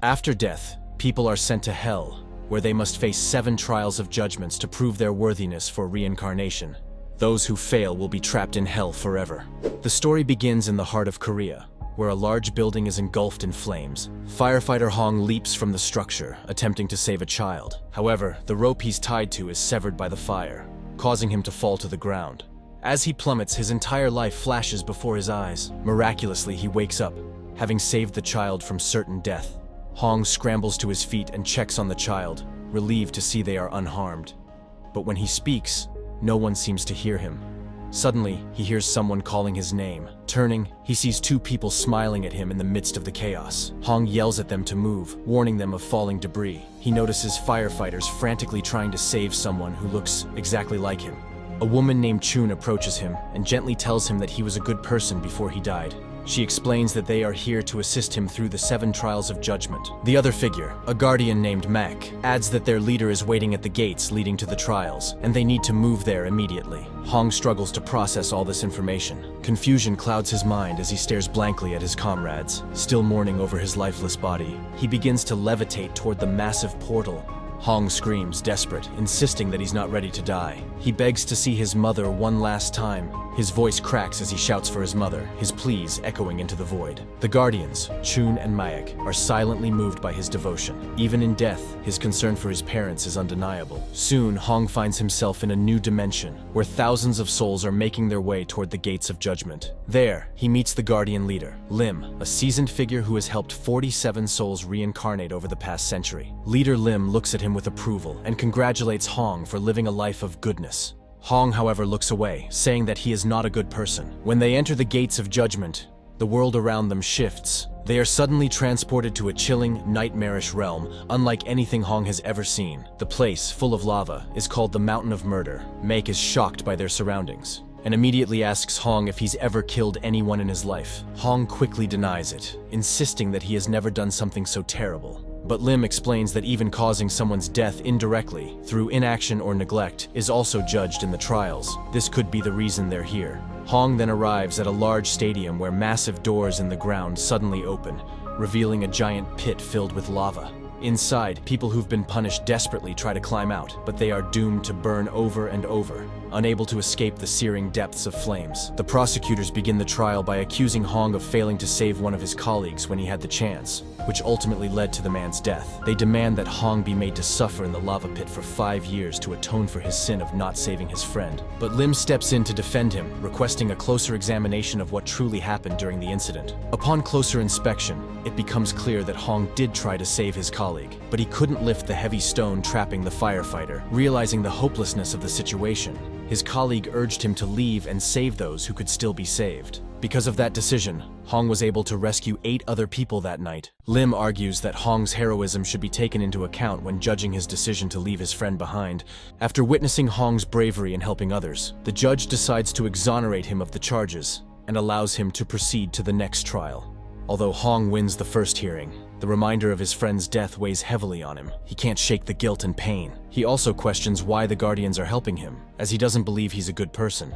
After death, people are sent to hell, where they must face 7 trials of judgments to prove their worthiness for reincarnation. Those who fail will be trapped in hell forever. The story begins in the heart of Korea, where a large building is engulfed in flames. Firefighter Hong leaps from the structure, attempting to save a child. However, the rope he's tied to is severed by the fire, causing him to fall to the ground. As he plummets, his entire life flashes before his eyes. Miraculously, he wakes up, having saved the child from certain death. Hong scrambles to his feet and checks on the child, relieved to see they are unharmed. But when he speaks, no one seems to hear him. Suddenly, he hears someone calling his name. Turning, he sees 2 people smiling at him in the midst of the chaos. Hong yells at them to move, warning them of falling debris. He notices firefighters frantically trying to save someone who looks exactly like him. A woman named Chun approaches him and gently tells him that he was a good person before he died. She explains that they are here to assist him through the 7 trials of judgment. The other figure, a guardian named Mac, adds that their leader is waiting at the gates leading to the trials, and they need to move there immediately. Hong struggles to process all this information. Confusion clouds his mind as he stares blankly at his comrades, still mourning over his lifeless body. He begins to levitate toward the massive portal. Hong screams, desperate, insisting that he's not ready to die. He begs to see his mother one last time. His voice cracks as he shouts for his mother, his pleas echoing into the void. The guardians, Chun and Mayak, are silently moved by his devotion. Even in death, his concern for his parents is undeniable. Soon, Hong finds himself in a new dimension, where thousands of souls are making their way toward the gates of judgment. There, he meets the guardian leader, Lim, a seasoned figure who has helped 47 souls reincarnate over the past century. Leader Lim looks at him with approval and congratulates Hong for living a life of goodness. Hong, however, looks away, saying that he is not a good person. When they enter the gates of judgment, the world around them shifts. They are suddenly transported to a chilling, nightmarish realm, unlike anything Hong has ever seen. The place, full of lava, is called the Mountain of Murder. Make is shocked by their surroundings, and immediately asks Hong if he's ever killed anyone in his life. Hong quickly denies it, insisting that he has never done something so terrible. But Lim explains that even causing someone's death indirectly, through inaction or neglect, is also judged in the trials. This could be the reason they're here. Hong then arrives at a large stadium where massive doors in the ground suddenly open, revealing a giant pit filled with lava. Inside, people who've been punished desperately try to climb out, but they are doomed to burn over and over, unable to escape the searing depths of flames. The prosecutors begin the trial by accusing Hong of failing to save one of his colleagues when he had the chance, which ultimately led to the man's death. They demand that Hong be made to suffer in the lava pit for 5 years to atone for his sin of not saving his friend. But Lim steps in to defend him, requesting a closer examination of what truly happened during the incident. Upon closer inspection, it becomes clear that Hong did try to save his colleague, but he couldn't lift the heavy stone trapping the firefighter. Realizing the hopelessness of the situation, his colleague urged him to leave and save those who could still be saved. Because of that decision, Hong was able to rescue 8 other people that night. Lim argues that Hong's heroism should be taken into account when judging his decision to leave his friend behind. After witnessing Hong's bravery in helping others, the judge decides to exonerate him of the charges and allows him to proceed to the next trial. Although Hong wins the first hearing, the reminder of his friend's death weighs heavily on him. He can't shake the guilt and pain. He also questions why the Guardians are helping him, as he doesn't believe he's a good person.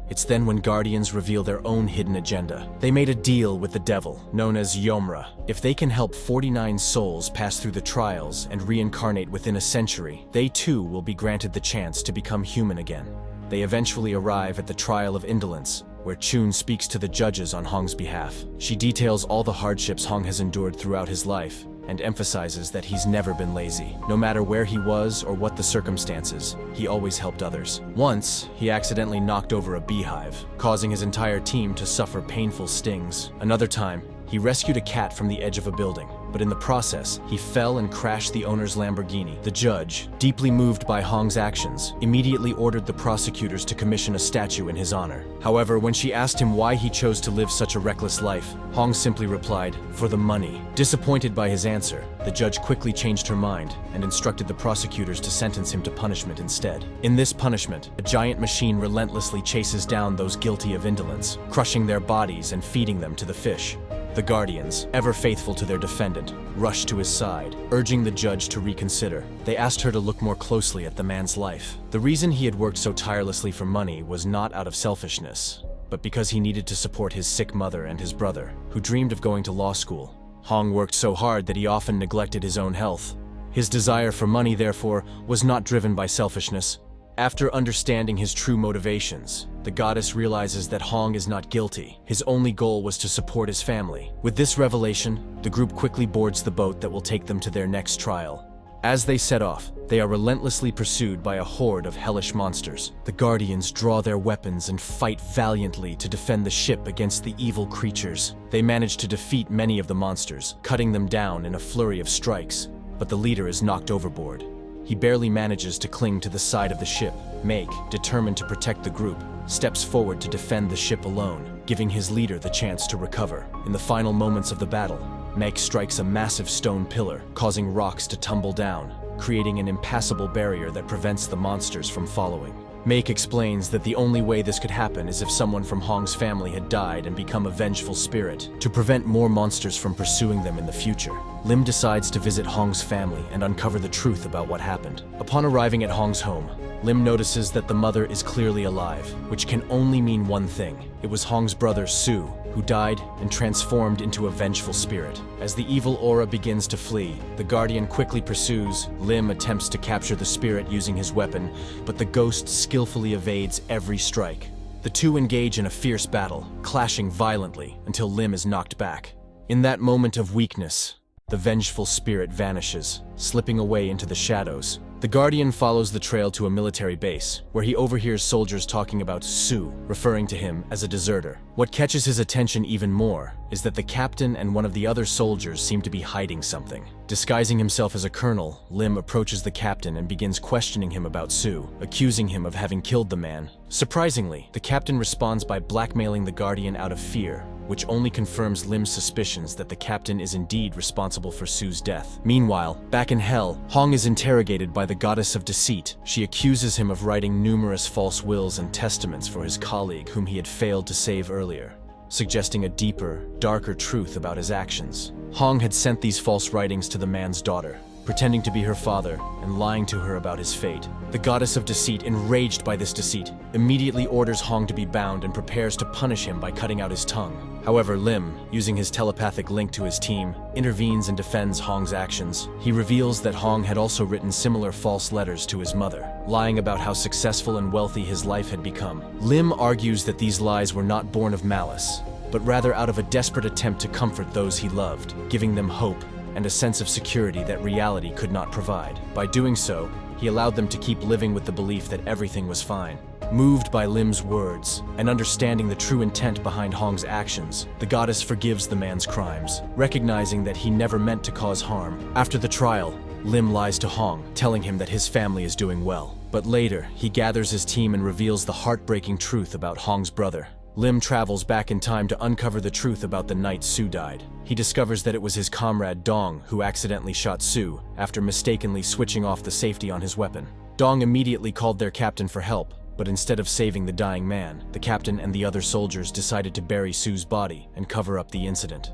It's then when Guardians reveal their own hidden agenda. They made a deal with the devil, known as Yomra. If they can help 49 souls pass through the trials and reincarnate within a century, they too will be granted the chance to become human again. They eventually arrive at the trial of indolence, where Chun speaks to the judges on Hong's behalf. She details all the hardships Hong has endured throughout his life, and emphasizes that he's never been lazy. No matter where he was or what the circumstances, he always helped others. Once, he accidentally knocked over a beehive, causing his entire team to suffer painful stings. Another time, he rescued a cat from the edge of a building, but in the process, he fell and crashed the owner's Lamborghini. The judge, deeply moved by Hong's actions, immediately ordered the prosecutors to commission a statue in his honor. However, when she asked him why he chose to live such a reckless life, Hong simply replied, "For the money." Disappointed by his answer, the judge quickly changed her mind and instructed the prosecutors to sentence him to punishment instead. In this punishment, a giant machine relentlessly chases down those guilty of indolence, crushing their bodies and feeding them to the fish. The Guardians, ever faithful to their defendant, rushed to his side, urging the judge to reconsider. They asked her to look more closely at the man's life. The reason he had worked so tirelessly for money was not out of selfishness, but because he needed to support his sick mother and his brother, who dreamed of going to law school. Hong worked so hard that he often neglected his own health. His desire for money, therefore, was not driven by selfishness. After understanding his true motivations, the goddess realizes that Hong is not guilty. His only goal was to support his family. With this revelation, the group quickly boards the boat that will take them to their next trial. As they set off, they are relentlessly pursued by a horde of hellish monsters. The Guardians draw their weapons and fight valiantly to defend the ship against the evil creatures. They manage to defeat many of the monsters, cutting them down in a flurry of strikes, but the leader is knocked overboard. He barely manages to cling to the side of the ship. Make, determined to protect the group, steps forward to defend the ship alone, giving his leader the chance to recover. In the final moments of the battle, Meg strikes a massive stone pillar, causing rocks to tumble down, creating an impassable barrier that prevents the monsters from following. Make explains that the only way this could happen is if someone from Hong's family had died and become a vengeful spirit, to prevent more monsters from pursuing them in the future. Lim decides to visit Hong's family and uncover the truth about what happened. Upon arriving at Hong's home, Lim notices that the mother is clearly alive, which can only mean one thing. It was Hong's brother, Su, who died and transformed into a vengeful spirit. As the evil aura begins to flee, the Guardian quickly pursues. Lim attempts to capture the spirit using his weapon, but the ghost skillfully evades every strike. The two engage in a fierce battle, clashing violently until Lim is knocked back. In that moment of weakness, the vengeful spirit vanishes, slipping away into the shadows. The Guardian follows the trail to a military base, where he overhears soldiers talking about Su, referring to him as a deserter. What catches his attention even more is that the captain and one of the other soldiers seem to be hiding something. Disguising himself as a colonel, Lim approaches the captain and begins questioning him about Su, accusing him of having killed the man. Surprisingly, the captain responds by blackmailing the Guardian out of fear, which only confirms Lim's suspicions that the captain is indeed responsible for Su's death. Meanwhile, back in Hell, Hong is interrogated by the goddess of deceit. She accuses him of writing numerous false wills and testaments for his colleague whom he had failed to save earlier, suggesting a deeper, darker truth about his actions. Hong had sent these false writings to the man's daughter, pretending to be her father and lying to her about his fate. The goddess of deceit, enraged by this deceit, immediately orders Hong to be bound and prepares to punish him by cutting out his tongue. However, Lim, using his telepathic link to his team, intervenes and defends Hong's actions. He reveals that Hong had also written similar false letters to his mother, lying about how successful and wealthy his life had become. Lim argues that these lies were not born of malice, but rather out of a desperate attempt to comfort those he loved, giving them hope and a sense of security that reality could not provide. By doing so, he allowed them to keep living with the belief that everything was fine. Moved by Lim's words and understanding the true intent behind Hong's actions, the goddess forgives the man's crimes, recognizing that he never meant to cause harm. After the trial, Lim lies to Hong, telling him that his family is doing well. But later, he gathers his team and reveals the heartbreaking truth about Hong's brother. Lim travels back in time to uncover the truth about the night Su died. He discovers that it was his comrade Dong who accidentally shot Su after mistakenly switching off the safety on his weapon. Dong immediately called their captain for help, but instead of saving the dying man, the captain and the other soldiers decided to bury Su's body and cover up the incident.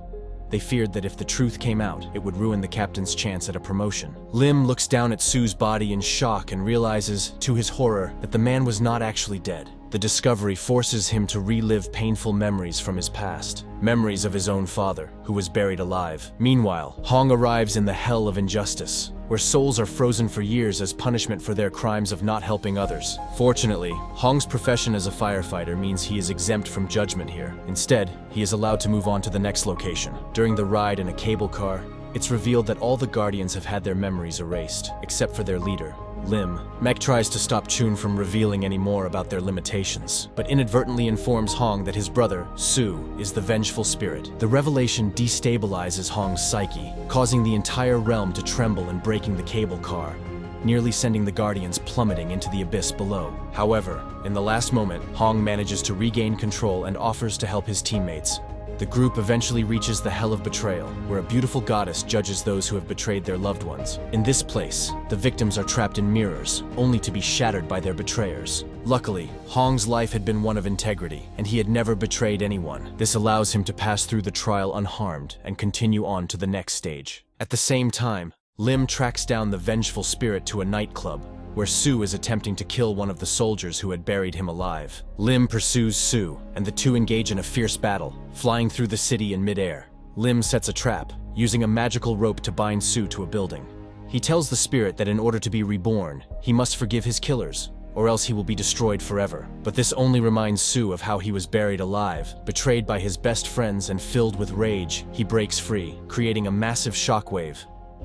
They feared that if the truth came out, it would ruin the captain's chance at a promotion. Lim looks down at Su's body in shock and realizes, to his horror, that the man was not actually dead. The discovery forces him to relive painful memories from his past, memories of his own father, who was buried alive. Meanwhile, Hong arrives in the Hell of Injustice, where souls are frozen for years as punishment for their crimes of not helping others. Fortunately, Hong's profession as a firefighter means he is exempt from judgment here. Instead, he is allowed to move on to the next location. During the ride in a cable car, it's revealed that all the Guardians have had their memories erased, except for their leader, Lim. Mek tries to stop Chun from revealing any more about their limitations, but inadvertently informs Hong that his brother, Su, is the vengeful spirit. The revelation destabilizes Hong's psyche, causing the entire realm to tremble and breaking the cable car, nearly sending the Guardians plummeting into the abyss below. However, in the last moment, Hong manages to regain control and offers to help his teammates. The group eventually reaches the Hell of Betrayal, where a beautiful goddess judges those who have betrayed their loved ones. In this place, the victims are trapped in mirrors, only to be shattered by their betrayers. Luckily, Hong's life had been one of integrity, and he had never betrayed anyone. This allows him to pass through the trial unharmed and continue on to the next stage. At the same time, Lim tracks down the vengeful spirit to a nightclub, where Su is attempting to kill one of the soldiers who had buried him alive. Lim pursues Su, and the two engage in a fierce battle, flying through the city in midair. Lim sets a trap, using a magical rope to bind Sue to a building. He tells the spirit that in order to be reborn, he must forgive his killers, or else he will be destroyed forever. But this only reminds Sue of how he was buried alive, betrayed by his best friends and filled with rage. He breaks free, creating a massive shockwave.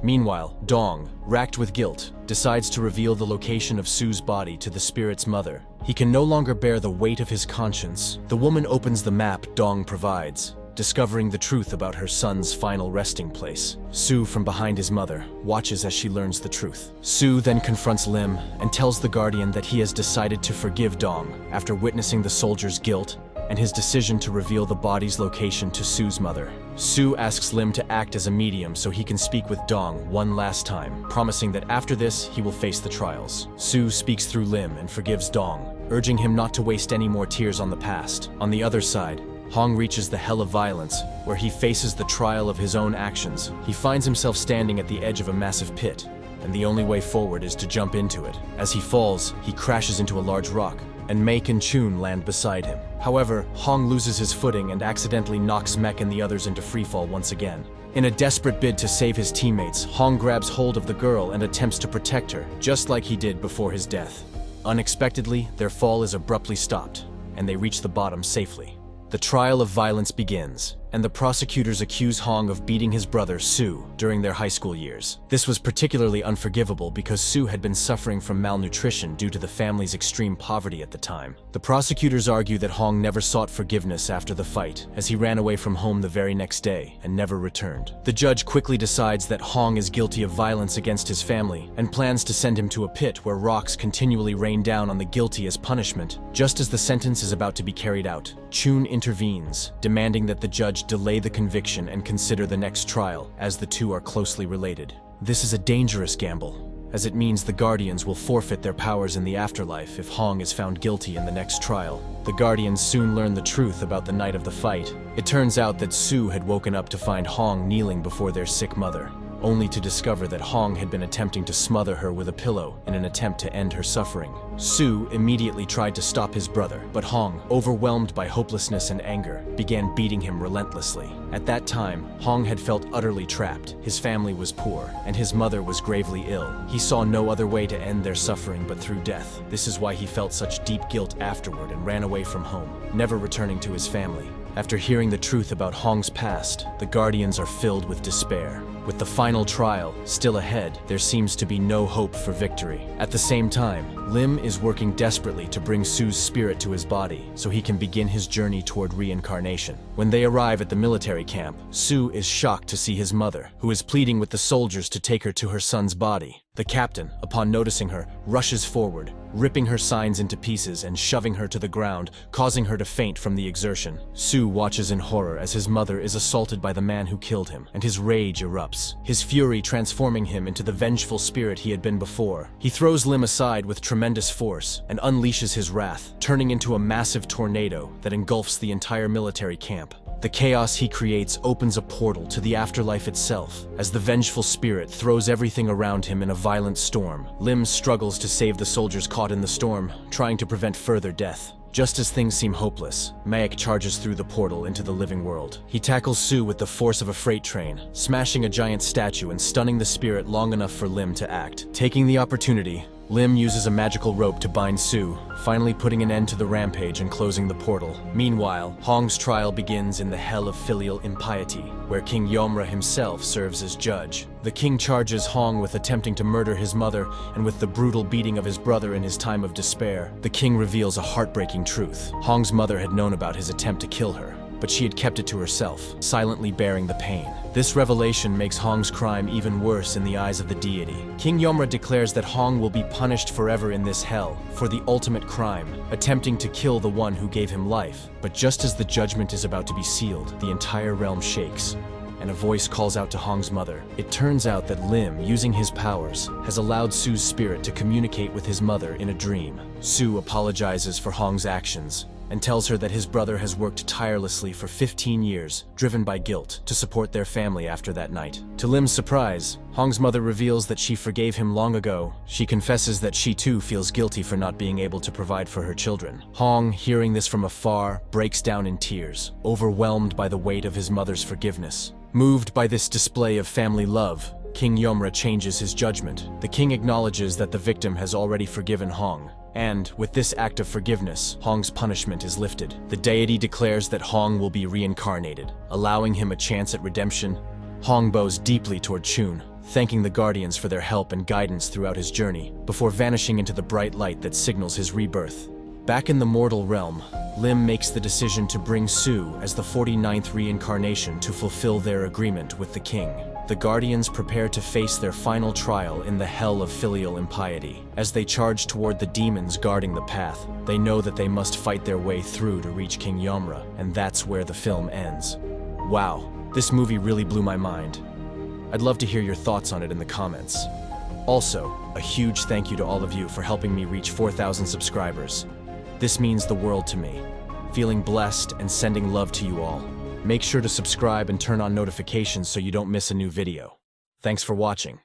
Meanwhile, Dong, racked with guilt, decides to reveal the location of Sue's body to the spirit's mother. He can no longer bear the weight of his conscience. The woman opens the map Dong provides, discovering the truth about her son's final resting place. Sue, from behind his mother, watches as she learns the truth. Sue then confronts Lim and tells the Guardian that he has decided to forgive Dong after witnessing the soldier's guilt and his decision to reveal the body's location to Sue's mother. Sue asks Lim to act as a medium so he can speak with Dong one last time, promising that after this, he will face the trials. Sue speaks through Lim and forgives Dong, urging him not to waste any more tears on the past. On the other side, Hong reaches the hell of violence, where he faces the trial of his own actions. He finds himself standing at the edge of a massive pit, and the only way forward is to jump into it. As he falls, he crashes into a large rock, and Mek and Chun land beside him. However, Hong loses his footing and accidentally knocks Mek and the others into freefall once again. In a desperate bid to save his teammates, Hong grabs hold of the girl and attempts to protect her, just like he did before his death. Unexpectedly, their fall is abruptly stopped, and they reach the bottom safely. The trial of violence begins, and the prosecutors accuse Hong of beating his brother, Sue, during their high school years. This was particularly unforgivable because Sue had been suffering from malnutrition due to the family's extreme poverty at the time. The prosecutors argue that Hong never sought forgiveness after the fight, as he ran away from home the very next day and never returned. The judge quickly decides that Hong is guilty of violence against his family and plans to send him to a pit where rocks continually rain down on the guilty as punishment. Just as the sentence is about to be carried out, Chun intervenes, demanding that the judge delay the conviction and consider the next trial, as the two are closely related. This is a dangerous gamble, as it means the Guardians will forfeit their powers in the afterlife if Hong is found guilty in the next trial. The Guardians soon learn the truth about the night of the fight. It turns out that Sue had woken up to find Hong kneeling before their sick mother, only to discover that Hong had been attempting to smother her with a pillow in an attempt to end her suffering. Sue immediately tried to stop his brother, but Hong, overwhelmed by hopelessness and anger, began beating him relentlessly. At that time, Hong had felt utterly trapped. His family was poor, and his mother was gravely ill. He saw no other way to end their suffering but through death. This is why he felt such deep guilt afterward and ran away from home, never returning to his family. After hearing the truth about Hong's past, the Guardians are filled with despair. With the final trial still ahead, there seems to be no hope for victory. At the same time, Lim is working desperately to bring Sue's spirit to his body so he can begin his journey toward reincarnation. When they arrive at the military camp, Sue is shocked to see his mother, who is pleading with the soldiers to take her to her son's body. The captain, upon noticing her, rushes forward, ripping her signs into pieces and shoving her to the ground, causing her to faint from the exertion. Sue watches in horror as his mother is assaulted by the man who killed him, and his rage erupts, his fury transforming him into the vengeful spirit he had been before. He throws Lim aside with tremendous force and unleashes his wrath, turning into a massive tornado that engulfs the entire military camp. The chaos he creates opens a portal to the afterlife itself, as the vengeful spirit throws everything around him in a violent storm. Lim struggles to save the soldiers caught in the storm, trying to prevent further death. Just as things seem hopeless, Mek charges through the portal into the living world. He tackles Sue with the force of a freight train, smashing a giant statue and stunning the spirit long enough for Lim to act. Taking the opportunity, Lim uses a magical rope to bind Sue, finally putting an end to the rampage and closing the portal. Meanwhile, Hong's trial begins in the hell of filial impiety, where King Yomra himself serves as judge. The king charges Hong with attempting to murder his mother and with the brutal beating of his brother in his time of despair. The king reveals a heartbreaking truth. Hong's mother had known about his attempt to kill her, but she had kept it to herself, silently bearing the pain. This revelation makes Hong's crime even worse in the eyes of the deity. King Yomra declares that Hong will be punished forever in this hell for the ultimate crime, attempting to kill the one who gave him life. But just as the judgment is about to be sealed, the entire realm shakes, and a voice calls out to Hong's mother. It turns out that Lim, using his powers, has allowed Sue's spirit to communicate with his mother in a dream. Sue apologizes for Hong's actions and tells her that his brother has worked tirelessly for 15 years, driven by guilt, to support their family after that night. To Lim's surprise, Hong's mother reveals that she forgave him long ago. She confesses that she too feels guilty for not being able to provide for her children. Hong, hearing this from afar, breaks down in tears, overwhelmed by the weight of his mother's forgiveness. Moved by this display of family love, King Yomra changes his judgment. The king acknowledges that the victim has already forgiven Hong, and with this act of forgiveness, Hong's punishment is lifted. The deity declares that Hong will be reincarnated, allowing him a chance at redemption. Hong bows deeply toward Chun, thanking the guardians for their help and guidance throughout his journey, before vanishing into the bright light that signals his rebirth. Back in the mortal realm, Lim makes the decision to bring Su as the 49th reincarnation to fulfill their agreement with the king. The guardians prepare to face their final trial in the hell of filial impiety. As they charge toward the demons guarding the path, they know that they must fight their way through to reach King Yomra, and that's where the film ends. Wow, this movie really blew my mind. I'd love to hear your thoughts on it in the comments. Also, a huge thank you to all of you for helping me reach 4,000 subscribers. This means the world to me. Feeling blessed and sending love to you all. Make sure to subscribe and turn on notifications so you don't miss a new video. Thanks for watching.